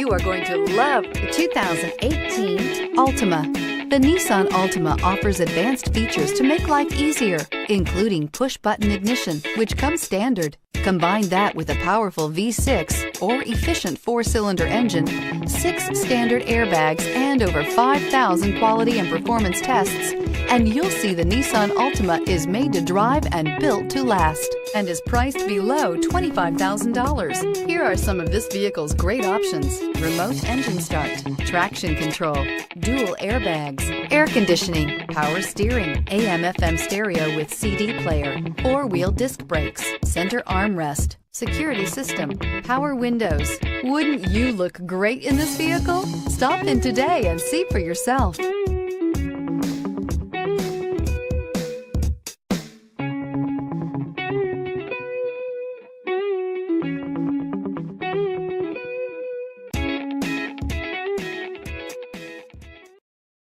You are going to love the 2018 Altima. The Nissan Altima offers advanced features to make life easier, including push-button ignition, which comes standard. Combine that with a powerful V6 or efficient 4-cylinder engine, 6 standard airbags, and over 5,000 quality and performance tests, and you'll see the Nissan Altima is made to drive and built to last and is priced below $25,000. Here are some of this vehicle's great options: remote engine start, traction control, dual airbags, air conditioning, power steering, AM/FM stereo with CD player, 4-wheel disc brakes, center armrest, security system, power windows. Wouldn't you look great in this vehicle? Stop in today and see for yourself.